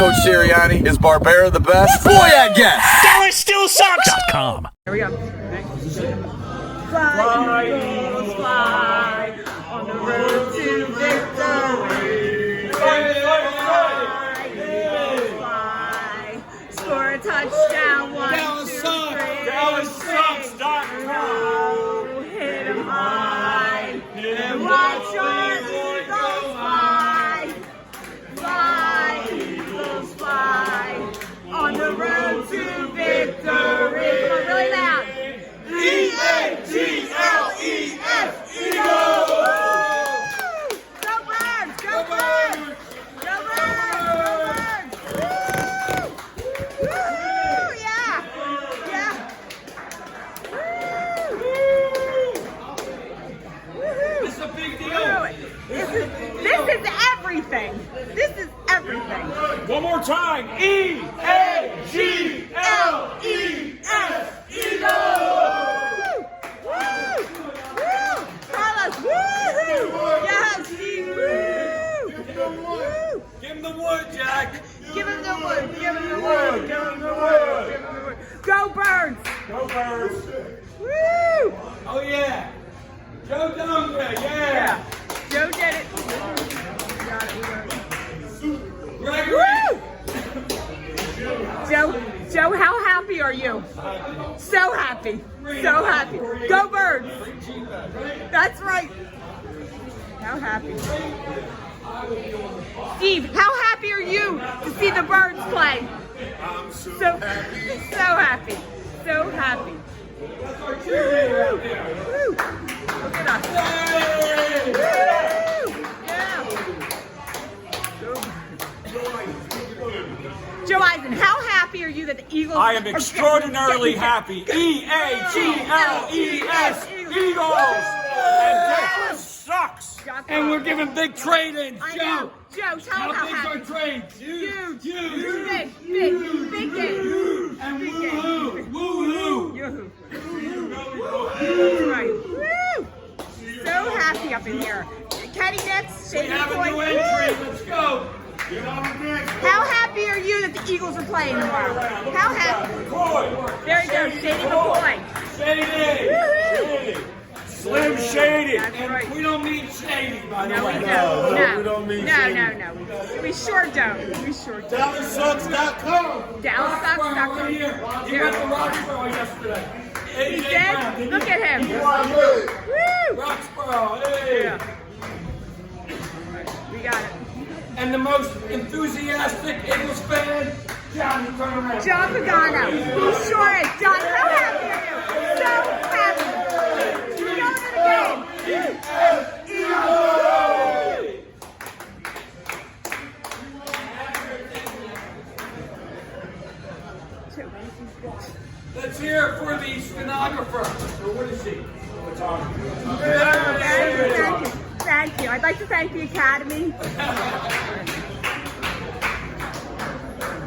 Coach Sirianni. Is Barbera the best? Boy, I guess. DallasStillSucks.com. Here we go. Fly, Eagles, fly on the road to victory. Fly, Eagles, fly. Score a touchdown, 1, 2, 3. DallasSucks.com. Hit 'em high and watch our Eagles fly. Fly, Eagles, fly on the road to victory. Come on, really loud. E-A-G-L-E-S, Eagles! Go Birds! Go Birds! Go Birds! Go Birds! Woo! Woo! Yeah! Yeah! Woo! This is a big deal. This is everything. This is everything. One more time. E-A-G-L-E-S, Eagles! Woo! Woo! Carlos, woo-hoo! Yes, Steve, woo! Woo! Give him the wood, Jack. Give him the wood, give him the wood, give him the wood, give him the wood. Go Birds! Go Birds. Woo! Oh, yeah. Joe Duncan, yeah. Joe did it. Got it, Gregory. Woo! Joe, how happy are you? So happy. So happy. Go Birds! That's right. How happy. Steve, how happy are you to see the Birds play? I'm so happy. So happy. So happy. Woo! Woo! Look at us. Woo! Yeah. Joe Eisen, how happy are you that the Eagles I am are extraordinarily happy. E-A-G-L-E-S, Eagles! And Dallas sucks. And we're giving big trade-ins. I Joe, know. Joe, tell how them how big's our happy. trades? Huge. Huge. Big game. And Big woo-hoo. game. Woo-hoo. Yoo-hoo. That's right. Woo! So happy up in here. Kenny next, We Shady have a Point. new Woo! entry. Let's go. How happy are you that the Eagles are playing tomorrow? How happy? McCoy. There you go, Shady McCoy. Shady. Woo-hoo. Slim Shady. That's And right. we don't mean shady, by the No, we way. don't. No, we don't mean no, shady. no. We sure don't. We sure don't. DallasSucks.com. DallasSucks.com. Right here. He went to Roxborough yesterday. He AJ did? Brown, didn't Look he? at him. Woo! Roxborough, hey. Yeah. We got it. And the most enthusiastic Eagles fan, John Pagano. John Pagano. He sure is. John, how happy are you? So happy. We're going to the game. Let's hear it for the stenographer. Or what is he? Thank you. Thank you. I'd like to thank the Academy.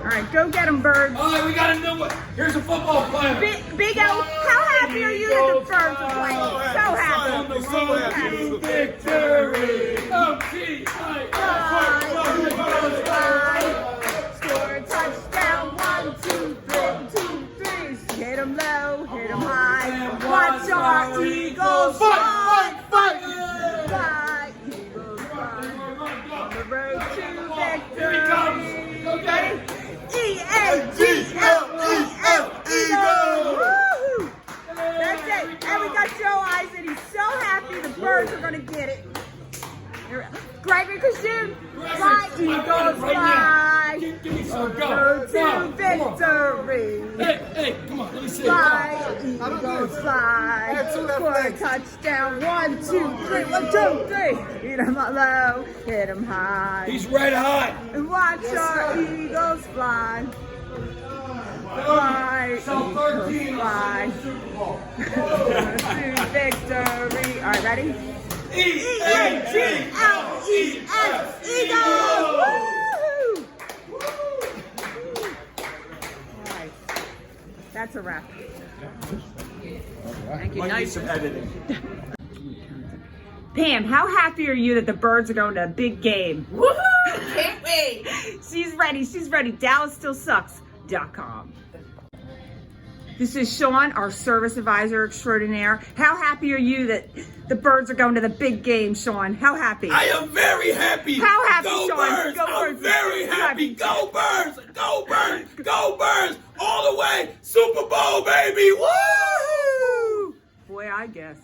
All right, go get them, Birds. All right, we got a new one. Here's a football player. Big O, how happy are you that the Birds are playing? So On happy. the road to victory. Fly, score a touchdown, 1, 2, 3. Hit 'em low, hit 'em high. Watch our Eagles fly. Fly, Eagles fly. On the road to victory. Here he comes. Go get him. E-A-G-L-E-S, Eagles. Woo-hoo. That's it. And we got Joe Eisen. He's so happy the Birds are going to get it. Gregory Kashoon. Fly, Eagles, fly. Give me some. Go. Road to Come on. victory. Hey, come on. Let me see. Fly, Eagles, fly. For a touchdown. 1, 2, 3. 1, 2, 3. Hit 'em low, hit 'em high. He's red hot. And watch our Eagles fly. Fly, So Eagles 13 fly. Super Bowl. To victory. All right, ready? E-A-G-L-E-S, Eagles! Woo! All right. That's a wrap. Thank you. Might need Nice. some editing. Pam, how happy are you that the Birds are going to a big game? Woohoo! Can't me. She's ready. She's ready. DallasStillSucks.com. This is Sean, our service advisor extraordinaire. How happy are you that the Birds are going to the big game, Sean? How happy? I am very happy. How happy, Go Sean? Birds. Go I'm Birds. very How happy. happy? Go Birds. Go Birds. Go Birds. All the way. Super Bowl, baby. Woo! Boy, I guess.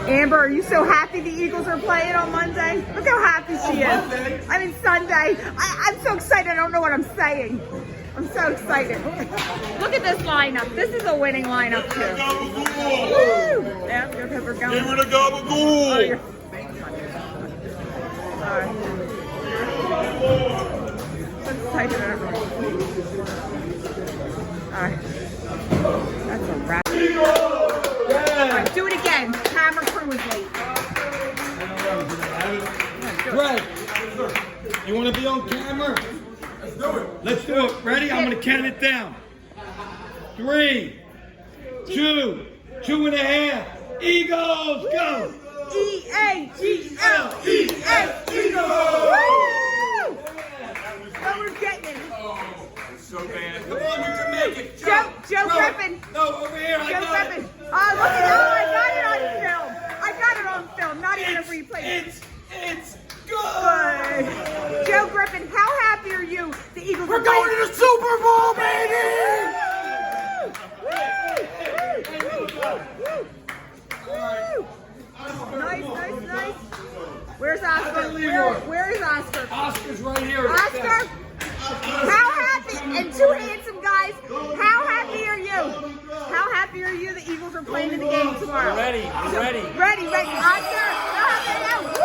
Amber, are you so happy the Eagles are playing on Monday? Look how happy she is. I mean Sunday. I'm so excited. I don't know what I'm saying. I'm so excited. Look at this lineup. This is a winning lineup too. Woo! Yeah, good pepper going. Give her the gabagool. Oh, you're... All right. So excited. All right. That's a wrap. All right, do it again. Camera crew is late. Greg, you want to be on camera? Let's do it. Let's do it. Ready? I'm going to count it down. 3, 2, 2.5. Eagles, go! E-A-G-L-E-S, Eagles! Woo! Oh, we're getting it. So bad. Come on, you can make it. Joe Griffin. No, over here. I Joe got Griffin. it. Oh, look at that. I got it on film. I got it on film. Not even a replay. It's good. Good. Joe Griffin, how happy are you? The Eagles We're going to the Super Bowl, baby! Nice. Where's Oscar? Where is Oscar? Oscar's right here. Oscar, how happy? And two handsome guys. How happy are you? How happy are you? The Eagles are playing in the game tomorrow. Ready. Ready. Oscar, how happy are you? Woo!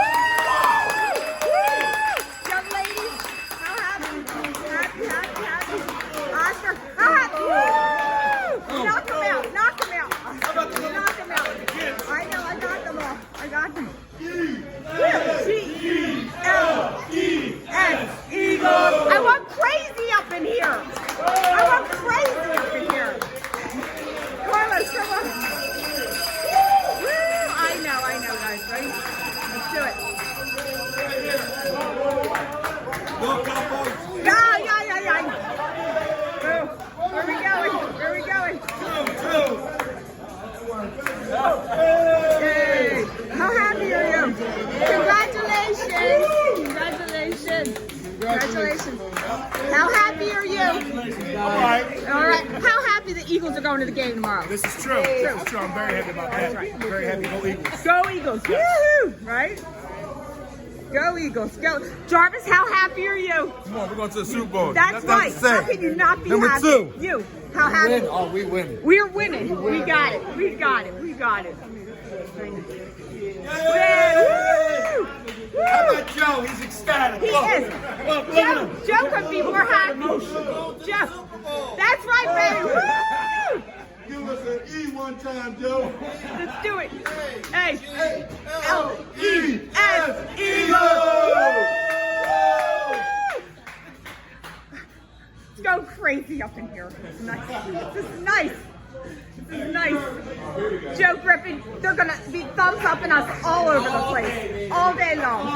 Young ladies, how happy? Happy. Oscar, how happy? Woo! Knock them out. Knock them out. I know, I got them all. I got them. G-E-L-E-S, Eagles. I want crazy up in here. Carlos, come on. Woo! I know, guys, right? Let's do it. Yeah. Where we going? Yay. How happy are you? Congratulations. How happy are you? All right. How happy the Eagles are going to the game tomorrow? This is true. I'm very happy about that. That's right. I'm very happy. Go Eagles. Go Eagles. Woo-hoo! Right? Go Eagles. Go. Jarvis, how happy are you? Come on, we're going to the Super Bowl. That's right. How can you not be Number happy? 2. You. How happy? Oh, we win. We're winning. We got it. Yeah. Woo! How about Joe? He's ecstatic. He is. Joe could be more happy. Joe. That's right, baby. Woo! Give us an E one time, Joe. Let's do it. A-L-E-S, Eagles. Let's go crazy up in here. This is nice. Joe Griffin, they're going to be thumbs upping us all over the place. All day long.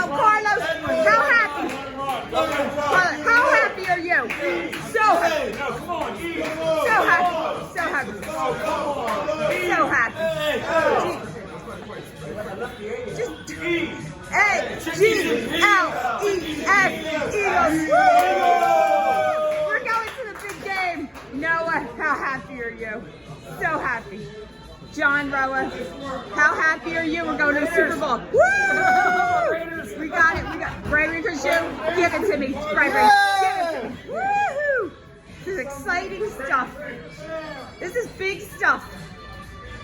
Carlos, how happy? How happy are you? So happy. Just A-G-L-E-S, Eagles. We're going to the big game. Noah, how happy are you? So happy. John Roa, how happy are you? We're going to the Super Bowl. Woo! We got it. Bray Ricochet, give it to me. Bray, give it to me. Woohoo! This is exciting stuff. This is big stuff.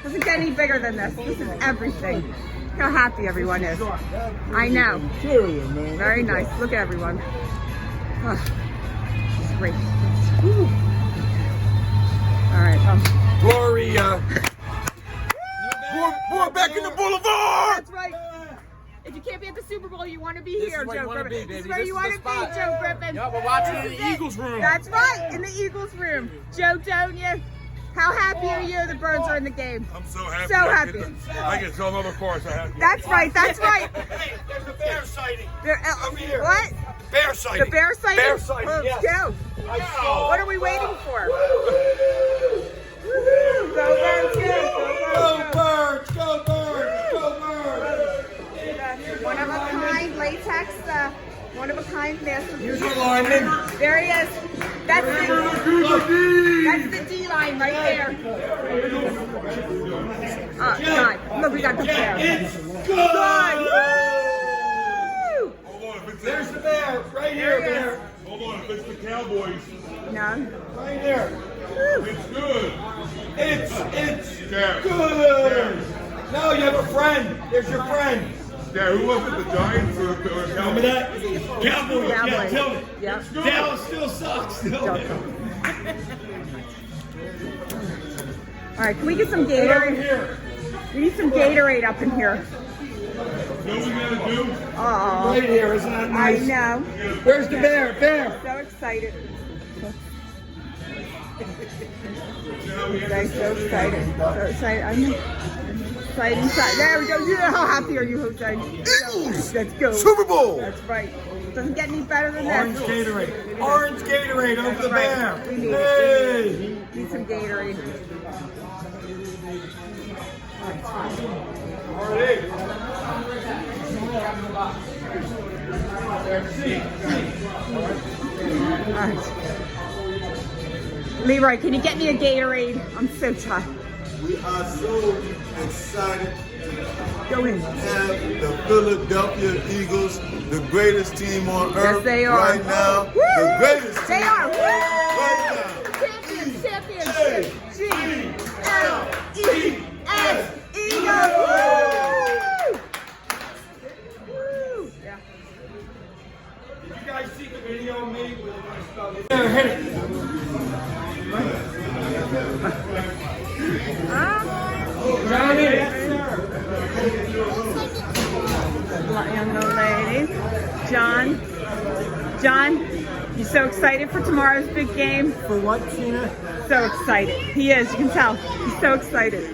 Doesn't get any bigger than this. This is everything. How happy everyone is. I know. Very nice. Look at everyone. Oh, it's great. Woo. All right. Gloria. We're back in the boulevard. That's right. If you can't be at the Super Bowl, you want to be This here, is where you Joe wanna Griffin. be, This is baby. where This you is want the to be, spot. Joe Griffin. Yeah, we're watching This in is the Eagles room. That's right, in the Eagles room. Joe, don't you? How happy are you the Birds are in the game? I'm so happy. So happy. I get so another course. I have. That's right, that's right. Hey, there's a bear sighting. Over here. What? Bear sighting. The bear sighting? Bear sighting, Let's yes. go. I saw. What are we waiting for? Woo-hoo. Go Birds, Go Birds, go Birds, go Birds. One of a kind latex, one of a kind master. Here's the lineman. There he is. That's the D line right there. God. Look, we got the bear. It's good. Good. Woo! Hold on, if it's There's the bear, right here, bear. Hold on, if it's the Cowboys, No. Right there. it's good. It's Yeah. good. No, you have a friend. There's your friend. Yeah, who was it? The Giants or the Remember Cowboys? that? Cowboys, yeah, Cowboys. tell me. Yep. Dallas still sucks. Still. All right, can we get some Right over Gatorade? here. We need some Gatorade up in here. You know what we gotta do? Oh, Right here, isn't that I nice? know. Where's the bear? Bear. So excited. Yeah, Guys, so excited. So excited. I'm excited. There we go. Yeah, how happy are you, Jose? Eagles! Let's go. Super Bowl! That's right. Doesn't get any better than Orange that. Gatorade. Orange Gatorade over the bear. We need it. Hey. Need some Gatorade. All right. Leroy, can you get me a Gatorade? I'm so tired. We are so excited Go in. to have the Philadelphia Eagles, the greatest team on earth they are. right now. Woo! The greatest They team are. Woo! right Champions, champions. G-L-E-S, Eagles. Woo! Woo! Yeah. Did you guys see the video of me with my stuff? There, hit it. John, hit it. Young lady. John, you so excited for tomorrow's big game? For what, Tina? So excited. He is, you can tell. He's so excited.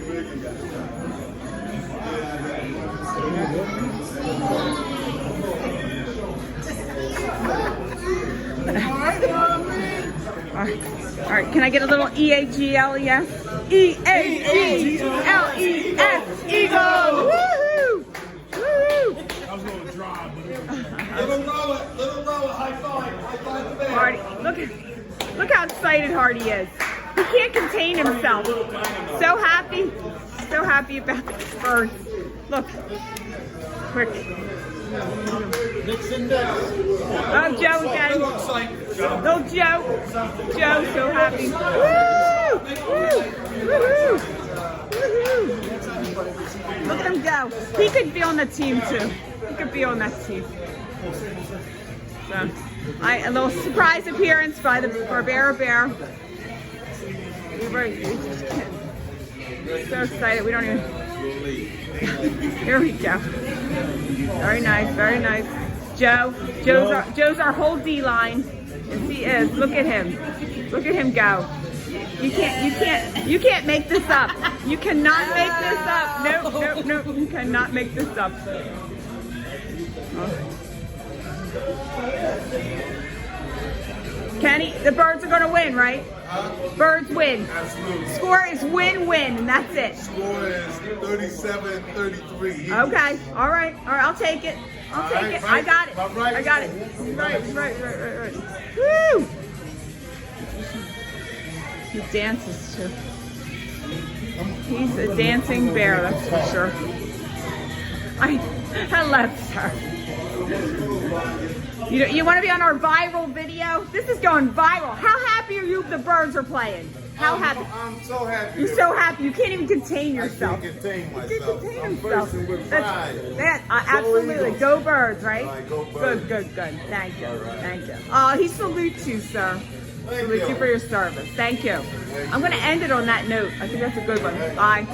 All right, can I get a little E-A-G-L-E-S? E-A-G-L-E-S, Eagles! Woohoo! Woohoo! Little Roa, high five the bear. Hardy, look how excited Hardy is. He can't contain himself. So happy about the Spurs. Look, quick. Oh, Joe again. Little Joe. Joe, so happy. Woo! Woo! Woo-hoo! Woo-hoo! Look at him go. He could be on the team too. He could be on that team. So, a little surprise appearance by the Barbera Bear. We're so excited. We don't even. Here we go. Very nice, very nice. Joe's our whole D line. Yes, he is. Look at him. Look at him go. You can't make this up. You cannot make this up. Nope. You cannot make this up. Kenny, the Birds are going to win, right? Birds win. Absolutely. Score is win-win, and that's it. Score is 37-33. Okay. All right. I'll take it. I'll take right, it. right. I got it. Right. I got it. Right. Woo! He dances too. He's a dancing bear, that's for sure. I love her. You want to be on our viral video? This is going viral. How happy are you the Birds are playing? How happy? I'm so happy. You're so happy. You can't even contain yourself. I can't contain You myself. can't contain I'm himself. bursting with pride. Absolutely. Eagles. Go Birds, right? All right, go Birds. Good. Thank you. Thank you. Oh, he salutes you, sir. Salute you for your service. Thank you. I'm going to end it on that note. I think that's a good one. Bye.